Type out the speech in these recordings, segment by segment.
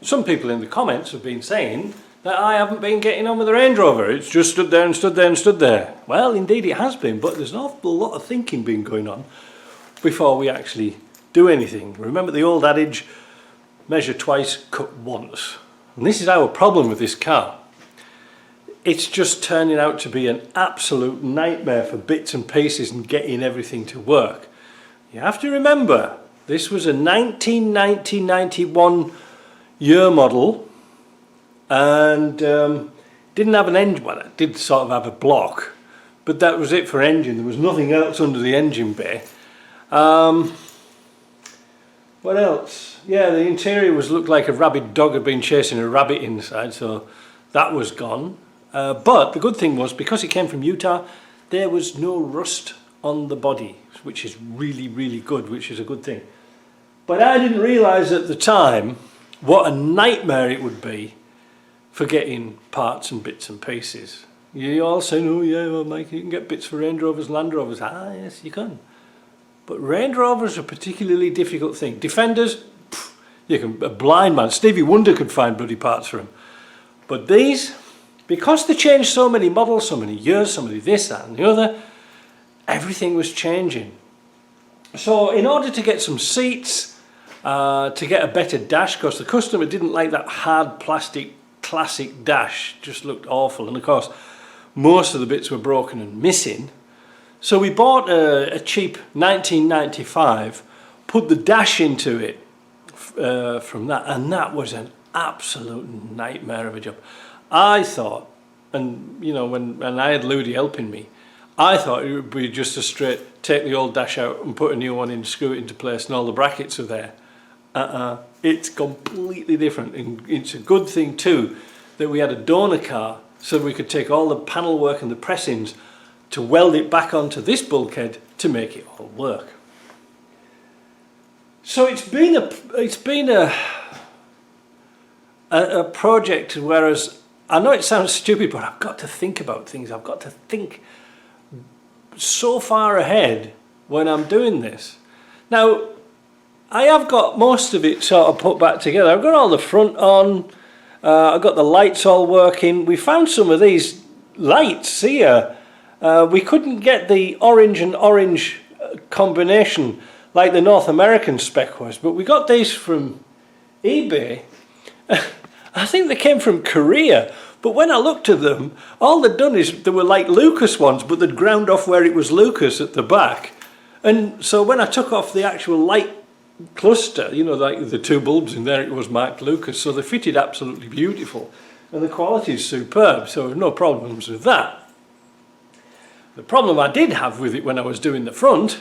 some people in the comments have been saying that I haven't been getting on with the Range Rover. It's just stood there and stood there and stood there. Well, indeed it has been, but there's an awful lot of thinking been going on before we actually do anything. Remember the old adage, measure twice, cut once. And this is our problem with this car. It's just turning out to be an absolute nightmare for bits and pieces and getting everything to work. You have to remember, this was a 1990-91 year model, and didn't have an engine. Well, it did sort of have a block, but that was it for engine. There was nothing else under the engine bay. What else? Yeah, the interior looked like a rabid dog had been chasing a rabbit inside, so that was gone. But the good thing was, because it came from Utah, there was no rust on the body, which is really, really good, which is a good thing. But I didn't realise at the time what a nightmare it would be for getting parts and bits and pieces. You all say, oh yeah, well Mike, you can get bits for Range Rovers, Land Rovers. Ah, yes, you can. But Range Rovers are a particularly difficult thing. Defenders, pff, you can, a blind man, Stevie Wonder could find bloody parts for them. But these, because they changed so many models, so many years, so many this, that and the other, everything was changing. So in order to get some seats, to get a better dash, because the customer didn't like that hard plastic classic dash, just looked awful, and of course most of the bits were broken and missing. So we bought a cheap 1995, put the dash into it from that, and that was an absolute nightmare of a job. I thought, and you know, when I had Ludi helping me, I thought it would be just a straight, take the old dash out and put a new one in, screw it into place, and all the brackets are there. It's completely different, and it's a good thing too that we had a donor car so we could take all the panel work and the pressings to weld it back onto this bulkhead to make it all work. So it's been a project, whereas I know it sounds stupid, but I've got to think about things. I've got to think so far ahead when I'm doing this. Now, I have got most of it sort of put back together. I've got all the front on, I've got the lights all working. We found some of these lights here. We couldn't get the orange and orange combination like the North American spec was, but we got these from eBay. I think they came from Korea, but when I looked at them, all they'd done is they were like Lucas ones, but they'd ground off where it was Lucas at the back. And so when I took off the actual light cluster, you know, like the two bulbs in there, it was marked Lucas, so they fitted absolutely beautiful, and the quality is superb, so no problems with that. The problem I did have with it when I was doing the front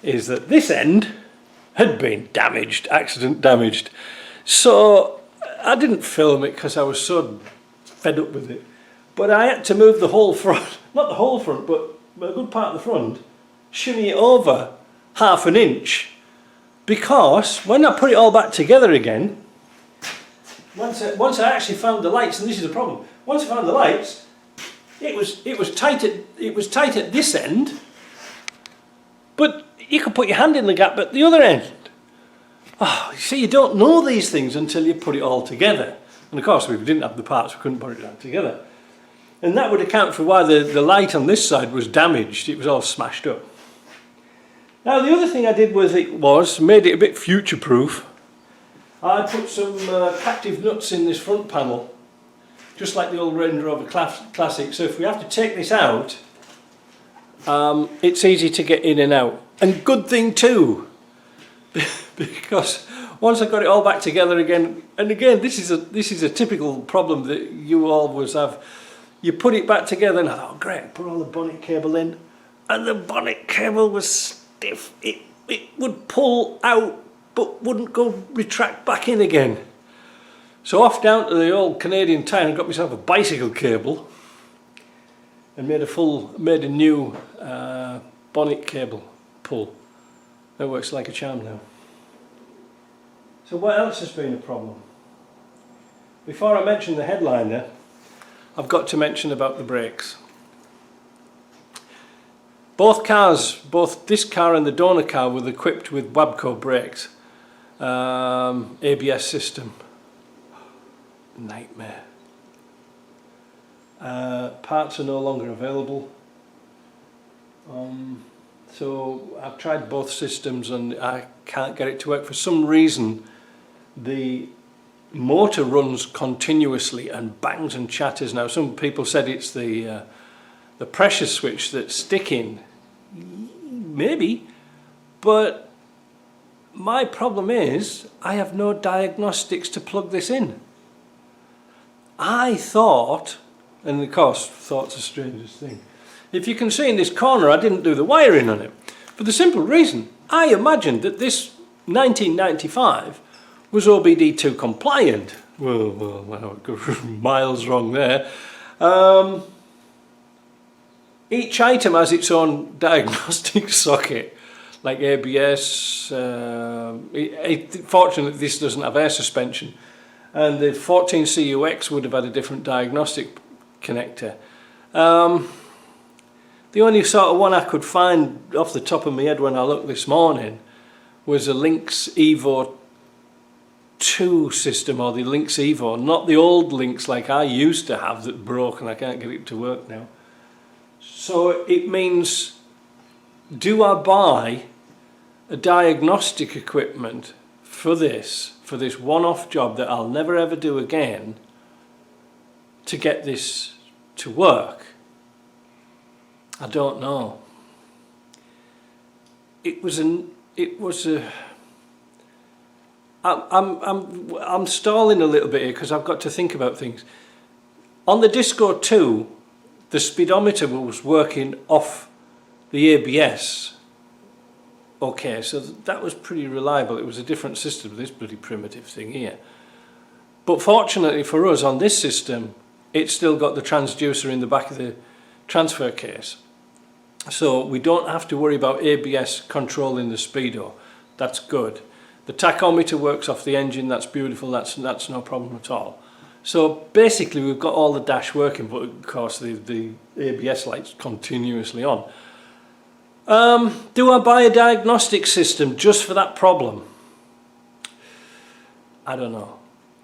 is that this end had been damaged, accident damaged, so I didn't film it because I was so fed up with it, but I had to move the whole front, not the whole front, but a good part of the front, shimmy it over ½ an inch, because when I put it all back together again, once I actually found the lights, and this is the problem, once I found the lights, it was tight at this end, but you could put your hand in the gap at the other end. Oh, you see, you don't know these things until you put it all together. And of course, if we didn't have the parts, we couldn't put it all together. And that would account for why the light on this side was damaged. It was all smashed up. Now, the other thing I did with it was made it a bit future-proof. I put some captive nuts in this front panel, just like the old Range Rover Classic. So if we have to take this out, it's easy to get in and out. And good thing too, because once I got it all back together again, and again, this is a typical problem that you always have. You put it back together, and I thought, oh, great, put all the bonnet cable in, and the bonnet cable was stiff. It would pull out, but wouldn't go retract back in again. So off down to the old Canadian Tire and got myself a bicycle cable, and made a new bonnet cable pull. That works like a charm now. So what else has been a problem? Before I mention the headliner, I've got to mention about the brakes. Both cars, both this car and the donor car, were equipped with Wabco brakes, ABS system. nightmare. Parts are no longer available. So I've tried both systems and I can't get it to work. For some reason, the motor runs continuously and bangs and chatters. Now, some people said it's the pressure switch that's sticking. Maybe, but my problem is I have no diagnostics to plug this in. I thought, and of course, thought's the strangest thing. If you can see in this corner, I didn't do the wiring on it. For the simple reason, I imagined that this 1995 was OBD2 compliant. Well, miles wrong there. Each item has its own diagnostic socket, like ABS. Fortunately, this doesn't have air suspension. And the 14CUX would have had a different diagnostic connector. The only sort of one I could find off the top of my head when I looked this morning was a Lynx Evo 2 system, or the Lynx Evo, not the old Lynx like I used to have that broke and I can't get it to work now. So it means, do I buy a diagnostic equipment for this one-off job that I'll never ever do again to get this to work? I don't know. I'm stalling a little bit here because I've got to think about things. On the Disco 2, the speedometer was working off the ABS. Okay, so that was pretty reliable. It was a different system, this bloody primitive thing here. But fortunately for us, on this system, it's still got the transducer in the back of the transfer case. So we don't have to worry about ABS controlling the speedo. That's good. The tachometer works off the engine. That's beautiful. That's no problem at all. So basically we've got all the dash working, but of course the ABS light's continuously on. Do I buy a diagnostic system just for that problem? I don't know.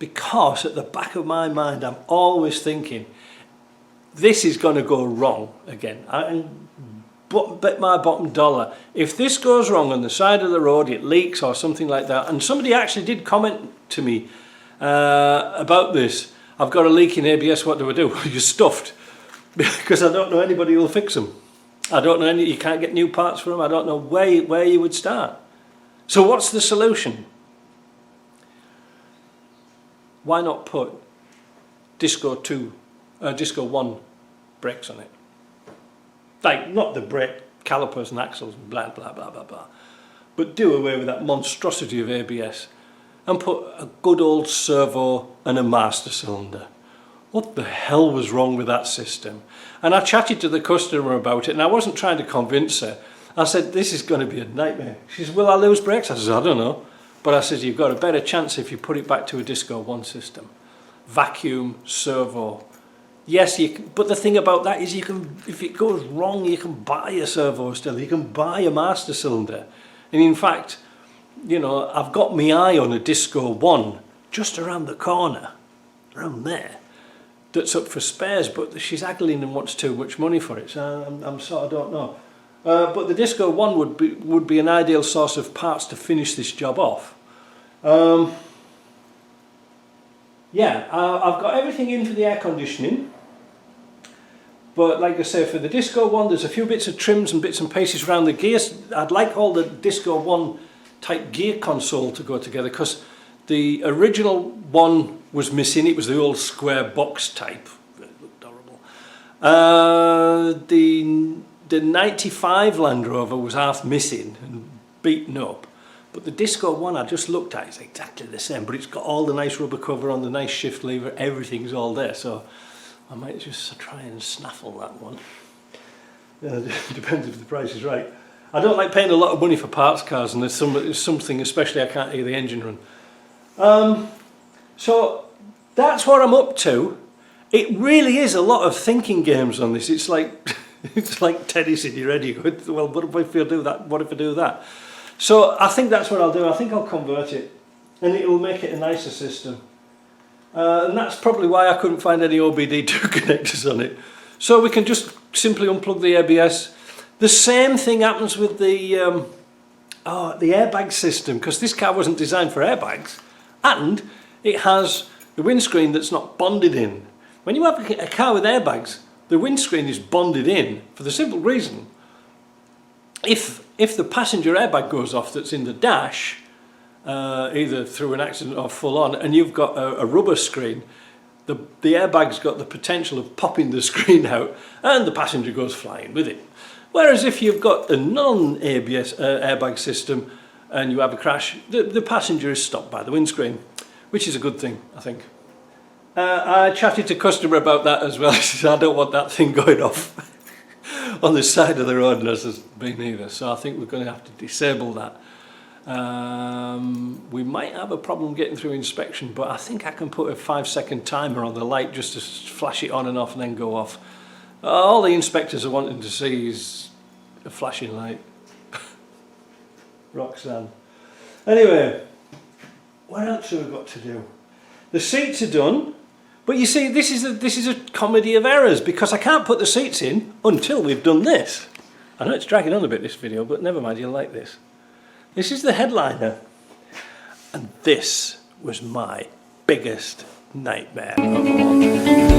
Because at the back of my mind I'm always thinking, this is going to go wrong again. I bet my bottom dollar, if this goes wrong on the side of the road, it leaks or something like that. And somebody actually did comment to me about this. I've got a leak in ABS, what do I do? You're stuffed. Because I don't know anybody who'll fix them. I don't know you can't get new parts for them. I don't know where you would start. So what's the solution? Why not put Disco 1 brakes on it? Like, not the brake calipers and axles and blah, blah, blah, blah, blah. But do away with that monstrosity of ABS and put a good old servo and a master cylinder. What the hell was wrong with that system? And I chatted to the customer about it, and I wasn't trying to convince her. I said, this is going to be a nightmare. She said, will I lose brakes? I said, I don't know. But I said, you've got a better chance if you put it back to a Disco 1 system. Vacuum, servo. Yes, you can, but the thing about that is you can, if it goes wrong, you can buy a servo still. You can buy a master cylinder. And in fact, you know, I've got my eye on a Disco 1 just around the corner, around there, that's up for spares, but she's haggling and wants too much money for it. So I'm sort of don't know. But the Disco 1 would be an ideal source of parts to finish this job off. Yeah, I've got everything in for the air conditioning. But like I say, for the Disco 1, there's a few bits of trims and bits and pieces around the gears. I'd like all the Disco 1 type gear console to go together, because the original one was missing. It was the old square box type. It looked horrible. The 95 Land Rover was half missing and beaten up. But the Disco 1 I just looked at, it's exactly the same, but it's got all the nice rubber cover on, the nice shift lever, everything's all there. So I might just try and snaffle that one. Depends if the price is right. I don't like paying a lot of money for parts cars, and there's something especially I can't hear the engine run. So that's what I'm up to. It really is a lot of thinking games on this. It's like it's like tennis in your head. You go, well, what if I do that? What if I do that? So I think that's what I'll do. I think I'll convert it, and it'll make it a nicer system. And that's probably why I couldn't find any OBD2 connectors on it. So we can just simply unplug the ABS. The same thing happens with the airbag system, because this car wasn't designed for airbags, and it has the windscreen that's not bonded in. When you have a car with airbags, the windscreen is bonded in for the simple reason, if the passenger airbag goes off that's in the dash, either through an accident or full on, and you've got a rubber screen, the airbag's got the potential of popping the screen out and the passenger goes flying with it. Whereas if you've got a non-ABS airbag system and you have a crash, the passenger is stopped by the windscreen, which is a good thing, I think. I chatted to customer about that as well. He said, I don't want that thing going off on the side of the road, and I said, me neither. So I think we're going to have to disable that. We might have a problem getting through inspection, but I think I can put a 5-second timer on the light just to flash it on and off and then go off. All the inspectors are wanting to see is a flashing light. Roxanne. Anyway, what else have we got to do? The seats are done, but you see, this is a comedy of errors, because I can't put the seats in until we've done this. I know it's dragging on a bit, this video, but never mind, you'll like this. This is the headliner, and this was my biggest nightmare of all.